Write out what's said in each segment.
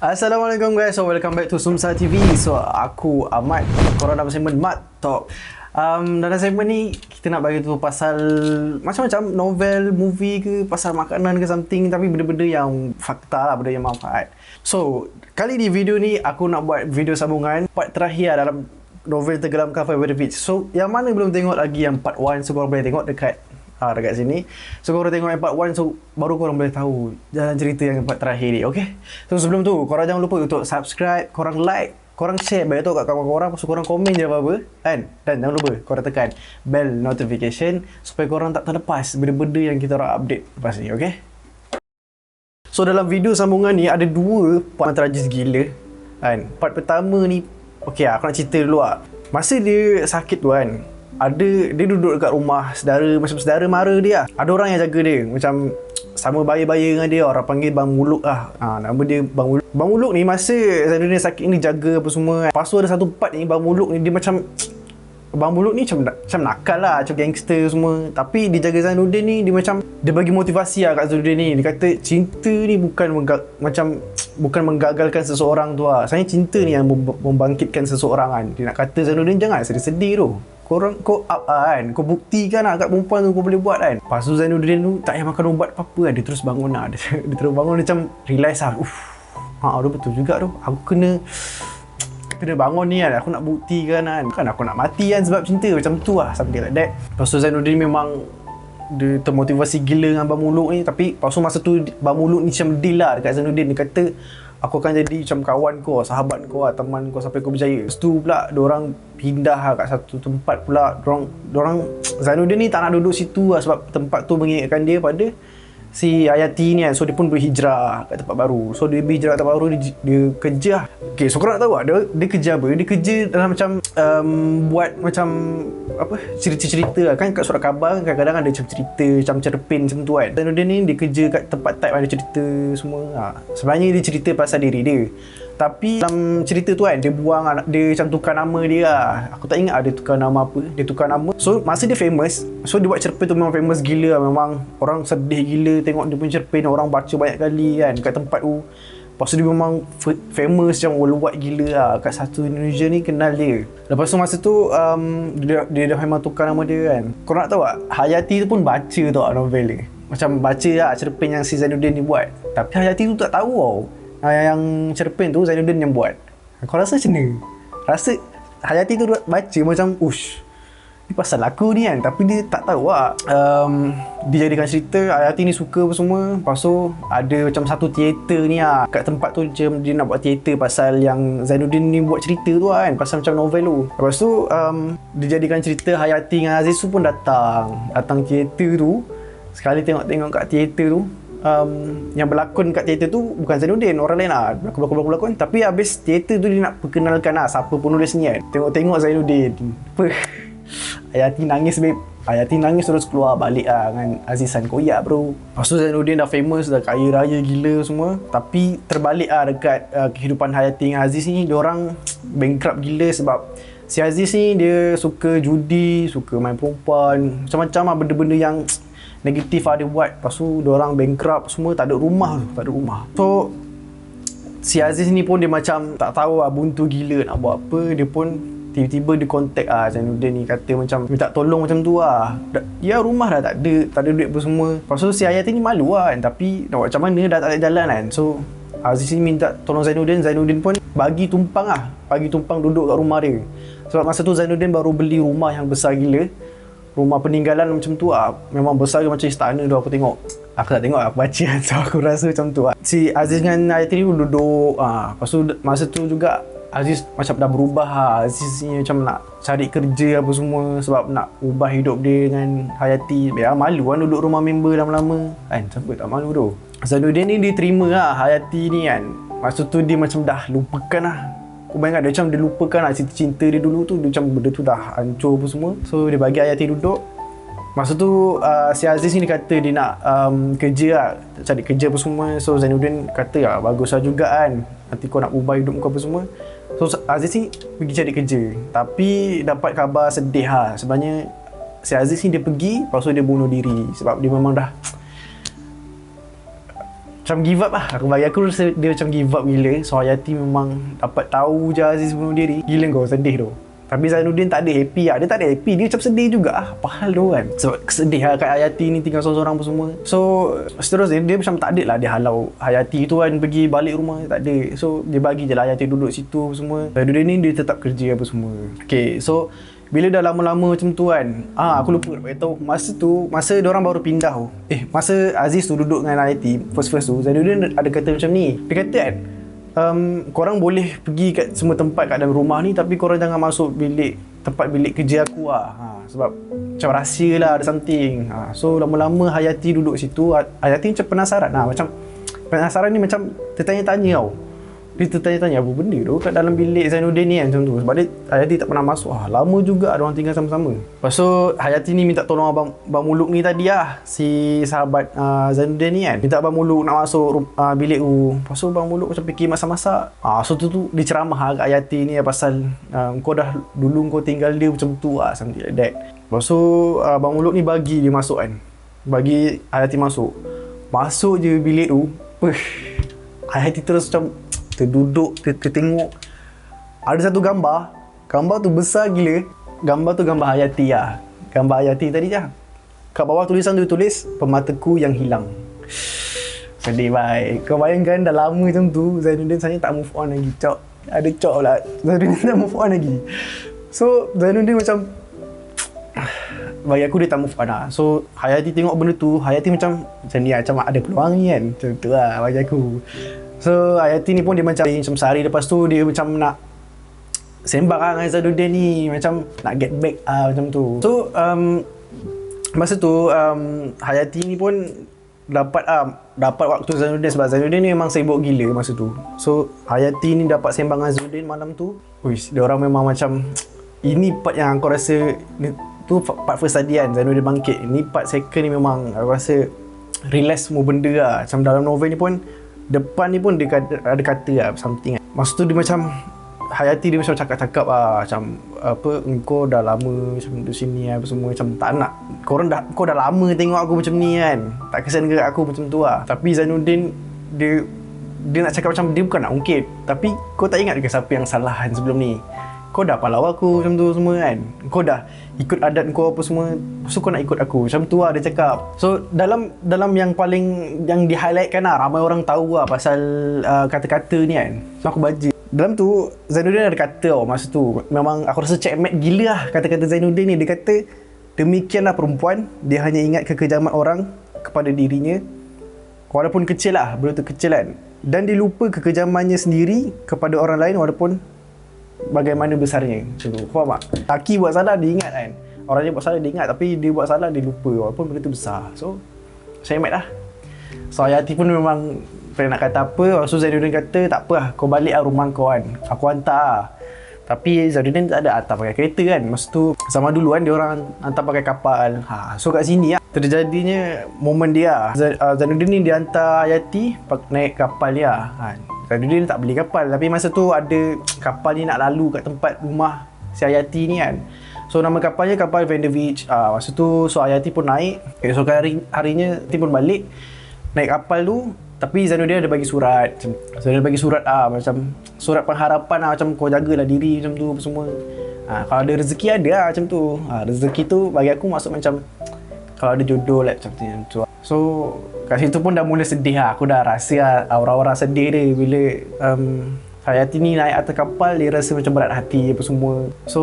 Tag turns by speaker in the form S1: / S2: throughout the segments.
S1: Assalamualaikum guys, so welcome back to Sumsa TV. So aku Ahmad, korang dah bersama Mat Talk. Dalam segmen ni kita nak bagi tu pasal macam-macam novel, movie ke, pasal makanan ke something, tapi benda-benda yang fakta lah, benda yang manfaat. So kali ni video ni aku nak buat video sambungan part terakhir dalam novel Tenggelam Kapal by the Beach. So yang mana belum tengok lagi yang part 1, so korang boleh tengok dekat sini. So korang tengok yang part 1, so baru korang boleh tahu jalan cerita yang part terakhir ni, okay? So sebelum tu, korang jangan lupa untuk subscribe, korang like, korang share, bagi tahu kat kawan korang, so korang komen je apa-apa kan? Dan jangan lupa korang tekan bell notification supaya korang tak terlepas benda-benda yang kita orang update lepas ni, okay? So dalam video sambungan ni ada dua part tragis gila kan? Part pertama ni, okay aku nak cerita dulu lah. Masa dia sakit tu kan, dia duduk dekat rumah saudara, macam saudara mara dia lah. Ada orang yang jaga dia, macam sama baya-baya dengan dia, orang panggil Bang Muluk lah. Nama dia Bang Muluk. Bang Muluk ni masa Zainuddin sakit ni jaga apa semua kan. Lepas tu ada satu part ni, Bang Muluk ni dia macam, Bang Muluk ni macam nakal lah, macam gangster semua. Tapi dia jaga Zainuddin ni, dia macam, dia bagi motivasi lah kat Zainuddin ni. Dia kata cinta ni bukan bukan menggagalkan seseorang tu lah. Sebenarnya cinta ni yang membangkitkan seseorang kan. Dia nak kata Zainuddin jangan sedih-sedih tu. Kau up kan, kau buktikan lah kat perempuan tu kau boleh buat kan. Lepas tu Zainuddin tu tak payah makan ubat apa-apa kan. Dia terus bangun lah. Dia terus bangun, dia macam realise lah. Dia betul juga tu. Aku kena bangun ni kan. Aku nak buktikan kan. Kan aku nak mati kan sebab cinta. Macam tu lah, something like that. Lepas tu Zainuddin memang dia termotivasi gila dengan Bang Muluk ni. Tapi lepas tu masa tu Bang Muluk ni macam deal lah dekat Zainuddin. Dia kata aku akan jadi macam kawan kau, sahabat kau, teman kau sampai kau berjaya. Lepas tu pula diorang pindah lah kat satu tempat pula. Diorang Zainuddin ni tak nak duduk situ lah sebab tempat tu mengingatkan dia pada si Hayati ni kan. So dia pun berhijrah kat tempat baru. So dia berhijrah kat tempat baru, dia kerja. Okay, so korang nak tahu lah dia kerja apa? Dia kerja dalam macam buat macam apa, cerita-cerita lah. Kan kat surat khabar kadang-kadang ada macam cerita, macam cerpen macam tu kan. Zainuddin ni dia kerja kat tempat type ada cerita semua. Sebenarnya dia cerita pasal diri dia, tapi dalam cerita tu kan dia buang, dia macam tukar nama dia lah. Aku tak ingat ada tukar nama apa. Dia tukar nama. So masa dia famous, so dia buat cerpen tu memang famous gila lah. Memang orang sedih gila tengok dia punya cerpen, orang baca banyak kali kan kat tempat tu. Lepas tu dia memang famous macam worldwide gila lah. Kat satu Indonesia ni kenal dia. Lepas tu masa tu dia dah memang tukar nama dia kan. Korang nak tahu tak, Hayati tu pun baca tau novel ni. Macam baca lah cerpen yang si Zainuddin ni buat. Tapi Hayati tu tak tahu tau yang cerpen tu Zainuddin yang buat. Kau rasa macam mana? Rasa Hayati tu baca macam ni pasal aku ni kan. Tapi dia tak tahu lah. Dia jadikan cerita Hayati ni suka apa semua. Lepas tu ada macam satu teater ni lah kat tempat tu. Dia nak buat teater pasal yang Zainuddin ni buat cerita tu lah kan. Pasal macam novel tu. Lepas tu dia jadikan cerita Hayati dengan Aziz tu pun datang teater tu. Sekali tengok kat teater tu, yang berlakon kat teater tu bukan Zainuddin, orang lain lah, berlakon. Tapi habis teater tu dia nak perkenalkan lah siapa penulis ni kan. Tengok Zainuddin Hayati nangis babe. Hayati nangis terus keluar balik lah dengan Azizan koyak bro. Lepas tu Zainuddin dah famous, dah kaya raya gila semua. Tapi terbalik lah dekat kehidupan Hayati dengan Aziz ni. Diorang bankrupt gila sebab si Aziz ni dia suka judi, suka main perempuan, macam-macam lah benda-benda yang negatif lah dia buat. Lepas tu diorang bankrupt semua, tak ada rumah. So si Aziz ni pun dia macam tak tahu lah, buntu gila nak buat apa. Dia pun tiba-tiba dia contact Zainuddin ni, kata macam minta tolong macam tu lah. Ya rumah dah tak ada duit apa semua. Lepas tu si Hayati ni malu lah kan, tapi nak buat macam mana, dah tak ada jalan kan. So Aziz ni minta tolong Zainuddin pun bagi tumpang duduk kat rumah dia. Sebab masa tu Zainuddin baru beli rumah yang besar gila, rumah peninggalan macam tu lah. Memang besar macam istana tu. Aku tak tengok, aku baca. So aku rasa macam tu lah. Si Aziz dengan Hayati ni duduk. Lepas tu masa tu juga Aziz macam dah berubah lah. Aziz ni macam nak cari kerja apa semua sebab nak ubah hidup dia dengan Hayati. Ya malu kan duduk rumah member lama-lama kan. Siapa tak malu tu. Zainuddin ni dia terima lah Hayati ni kan. Masa tu dia macam dah lupakan lah. Aku bayangkan dia macam dia lupakan lah cinta dia dulu tu. Dia macam benda tu dah hancur apa semua. So dia bagi Hayati duduk. Masa tu si Aziz ni dia kata dia nak kerja lah, cari kerja apa semua. So Zainuddin kata ya bagus lah juga kan, nanti kau nak ubah hidup kau apa semua. So Aziz ni pergi cari kerja, tapi dapat khabar sedih lah. Sebenarnya si Aziz ni dia pergi, lepas tu dia bunuh diri sebab dia memang dah macam give up lah. Bagi aku rasa dia macam give up gila. So Hayati memang dapat tahu je Aziz bunuh diri. Gila kau, sedih tu. Tapi Zainuddin tak ada happy lah. Dia tak ada happy, dia macam sedih juga lah. Apa hal tu kan. Sebab sedih lah kat Hayati ni tinggal seorang-seorang apa semua. So seterusnya dia macam tak ada lah dia halau Hayati tu kan pergi balik rumah. Tak ada. So dia bagi je lah Hayati duduk situ apa semua. Zainuddin ni dia tetap kerja apa semua. Okay, so bila dah lama-lama macam tu kan, aku lupa nak beritahu. Masa diorang baru pindah tu, masa Aziz tu duduk dengan Hayati first tu, Zainuddin ada kata macam ni. Dia kata kan, korang boleh pergi kat semua tempat kat dalam rumah ni, tapi korang jangan masuk tempat bilik kerja aku lah. Sebab macam rahsia lah, ada something. So lama-lama Hayati duduk situ. Hayati macam penasaran lah. Macam penasaran ni macam tertanya-tanya tau. Dia tertanya-tanya apa benda tu kat dalam bilik Zainuddin ni kan, macam tu. Sebab dia Hayati tak pernah masuk. Lama juga orang tinggal sama-sama. Lepas tu Hayati ni minta tolong Abang Muluk ni tadi lah, si sahabat Zainuddin ni kan. Minta Abang Muluk nak masuk bilik tu. Lepas tu Abang Muluk macam fikir masak-masak. So tu dia ceramah kat Hayati ni pasal kau dah dulu kau tinggal dia macam tu lah, something like that. Lepas tu Abang Muluk ni bagi dia masuk kan. Bagi Hayati masuk. Masuk je bilik tu. Hayati terus macam terduduk, tertengok. Ada satu gambar tu besar gila. Gambar tu gambar Hayati lah. Gambar Hayati tadi je. Kat bawah tulisan tu tulis, pemataku yang hilang. Sedih baik. Kau bayangkan dah lama macam tu, Zainuddin sebenarnya tak move on lagi. Ada cok lah, Zainuddin tak move on lagi. So Zainuddin macam, bagi aku dia tak move on lah. So Hayati tengok benda tu, Hayati macam ni macam ada peluang ni kan. Macam tu lah bagi aku. So Hayati ni pun dia macam sehari lepas tu dia macam nak sembang lah dengan Zainuddin ni, macam nak get back macam tu. So masa tu Hayati ni pun dapat waktu Zainuddin, sebab Zainuddin ni memang sibuk gila masa tu. So Hayati ni dapat sembang dengan Zainuddin malam tu. Dia orang memang macam, ini part yang aku rasa tu part first tadi kan, Zainuddin bangkit. Ni part second ni memang aku rasa realize semua benda lah. Macam dalam novel ni pun depan ni pun dia ada kata lah something kan. Masa tu dia macam Hayati dia macam cakap-cakap lah, macam apa, engkau dah lama macam duduk sini apa semua, macam tak nak kau dah lama tengok aku macam ni kan, tak kesian ke aku macam tu lah. Tapi Zainuddin dia nak cakap macam dia bukan nak ungkit, tapi kau tak ingat ke siapa yang salah kan sebelum ni? Kau dah palau aku macam tu semua kan, kau dah ikut adat kau apa semua, so kau nak ikut aku macam tu lah dia cakap. So dalam yang paling yang di highlightkan lah, ramai orang tahu lah pasal kata-kata ni kan. So aku baca dalam tu Zainuddin ada kata masa tu, memang aku rasa checkmate gila lah kata-kata Zainuddin ni. Dia kata, demikianlah perempuan, dia hanya ingat kekejaman orang kepada dirinya, walaupun kecil lah, benda tu kecil kan, dan dia lupa kekejamannya sendiri kepada orang lain walaupun bagaimana besarnya. Macam tu, faham tak? Laki buat salah dia ingat kan, orang dia buat salah dia ingat, tapi dia buat salah dia lupa walaupun benda tu besar. So checkmate lah. So Hayati pun memang nak kata apa. So Zainuddin kata, tak apa lah, kau balik lah rumah kau kan, aku hantar lah. Tapi Zainuddin tak ada hantar pakai kereta kan. Masa tu sama dulu kan dia orang hantar pakai kapal. So kat sini lah terjadinya momen dia. Zainuddin ni dia hantar Hayati naik kapal dia kan. Zainuddin tak beli kapal, tapi masa tu ada kapal ni nak lalu kat tempat rumah si Hayati ni kan. So nama kapalnya kapal Vanderwich. Masa tu so Hayati pun naik. Esok harinya Hayati pun balik naik kapal tu. Tapi Zainuddin ada bagi surat. Zainuddin bagi surat macam surat pengharapan macam kau jagalah diri macam tu apa semua. Kalau ada rezeki ada macam tu. Rezeki tu bagi aku maksud macam kalau ada jodoh macam tu. So kat situ pun dah mula sedih Aku dah rasa aura-aura sedih dia bila Hayati ni naik atas kapal, dia rasa macam berat hati apa semua. So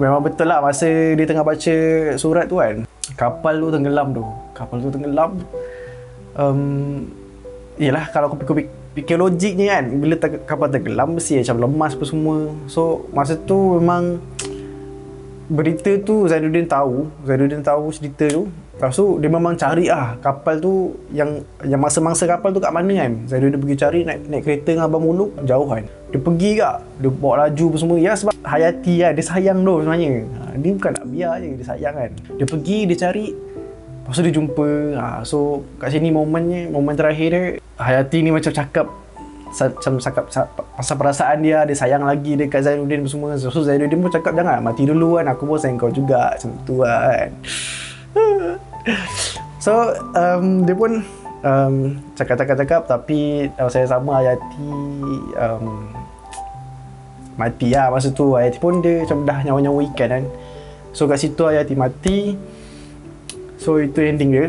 S1: memang betul lah masa dia tengah baca surat tu kan, kapal tu tenggelam. Yelah, kalau aku fikir logiknya kan, bila kapal tenggelam mesti macam lemas apa semua. So masa tu memang berita tu Zainuddin tahu cerita tu. Lepas tu dia memang cari kapal tu, yang mangsa-mangsa kapal tu kat mana kan. Zainuddin pergi cari, naik kereta dengan Abang Muluk jauh kan. Dia pergi dia bawa laju apa semua. Ya sebab Hayati dia sayang tu sebenarnya. Dia bukan nak biar je, dia sayang kan. Dia pergi, dia cari, lepas tu dia jumpa. So kat sini momen terakhir dia, Hayati ni macam cakap pasal perasaan dia sayang lagi dekat Zainuddin semua. So Zainuddin pun cakap, jangan mati dulu kan, aku pun sayang kau juga, macam tu kan. So dia pun cakap tapi saya sama Hayati mati lah. Masa tu Hayati pun dia macam dah nyawa-nyawa ikan kan. So kat situ Hayati mati. So itu ending dia.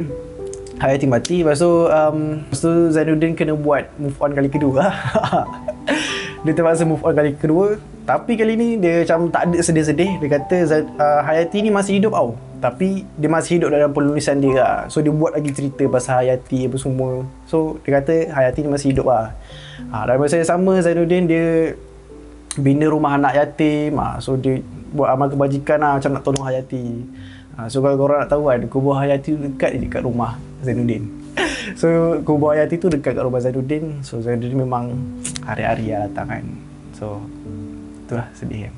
S1: Hayati mati. Lepas tu Zainuddin kena buat move on kali kedua. Dia terpaksa move on kali kedua. Tapi kali ni dia macam tak ada sedih-sedih. Dia kata Hayati ni masih hidup tau, tapi dia masih hidup dalam penulisan dia lah. So dia buat lagi cerita pasal Hayati apa semua. So dia kata Hayati ni masih hidup lah. Dalam masa yang sama Zainuddin dia bina rumah anak yatim. So dia buat amal kebajikan lah, macam nak tolong Hayati. So kalau korang nak tahu kan, kubur Hayati tu dekat rumah Zainuddin. So kubur Hayati tu dekat kat rumah Zainuddin. So Zainuddin memang hari-hari lah datang kan. So itulah sedih kan.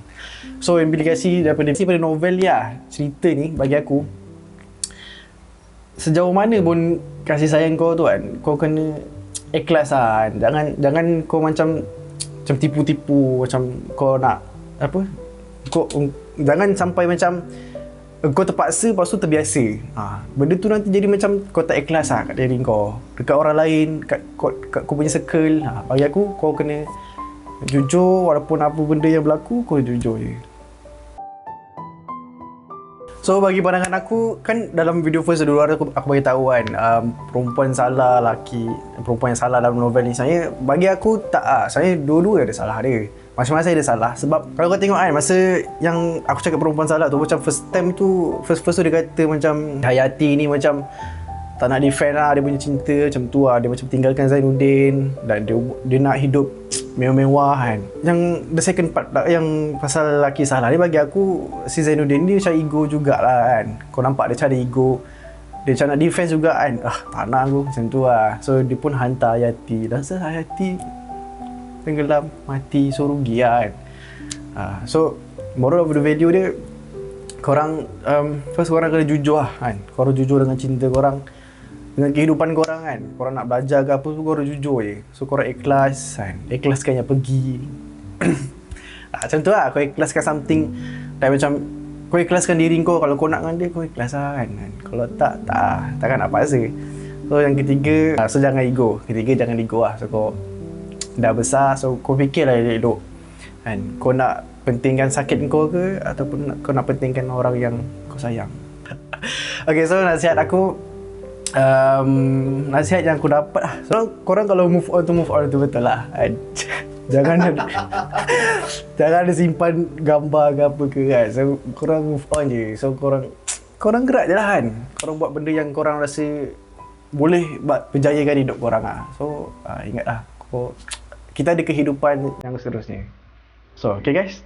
S1: So implikasi daripada novel ni lah, cerita ni bagi aku, sejauh mana pun kasih sayang kau tu kan, kau kena ikhlas lah kan. Jangan kau macam tipu-tipu, macam kau nak apa, kau jangan sampai macam kau terpaksa lepas tu terbiasa. Benda tu nanti jadi macam kau tak ikhlas lah kat diri kau, dekat orang lain, kat kau punya circle. Bagi aku kau kena jujur, walaupun apa benda yang berlaku kau jujur je. So bagi pandangan aku kan, dalam video first dulu aku bagi tahu kan, perempuan salah, perempuan yang salah dalam novel ni. Bagi aku tak saya dua-dua ada salah dia. Masing-masing ada salah. Sebab kalau kau tengok kan, masa yang aku cakap perempuan salah tu, macam first tu dia kata macam Hayati ni macam tak nak defend lah dia punya cinta, macam tu lah. Dia macam tinggalkan Zainuddin dan dia nak hidup mewah-mewah kan. Yang the second part yang pasal lelaki salah ni, bagi aku si Zainuddin ni macam ego jugalah kan. Kau nampak dia cari ego, dia macam nak defense juga kan. Tak nak aku, macam tu lah. So dia pun hantar Hayati. Rasa Hayati tenggelam, mati, so rugi lah kan. So moral of the video dia, korang first korang kena jujur lah kan. Korang jujur dengan cinta korang, dengan kehidupan korang kan. Korang nak belajar ke apa tu, korang jujur je. So korang ikhlas kan. Ikhlaskan yang pergi. Macam tu lah, kau ikhlaskan something. Dan macam kau ikhlaskan diri kau. Kalau kau nak dengan dia, kau ikhlas lah kan. Kalau takkan nak paksa. So yang ketiga, so jangan ego. Jangan ego lah. So kau dah besar, so kau fikirlah elok kan. Kau nak pentingkan sakit kau ke, ataupun kau nak pentingkan orang yang kau sayang. Okay, so nasihat aku, nasihat yang aku dapat lah. So korang kalau move on tu betul lah kan? Jangan ada simpan gambar ke apa ke kan. So korang move on je. So korang gerak je lah kan. Korang buat benda yang korang rasa boleh berjayakan hidup korang lah. So ingatlah, kita ada kehidupan yang seterusnya. So okay guys,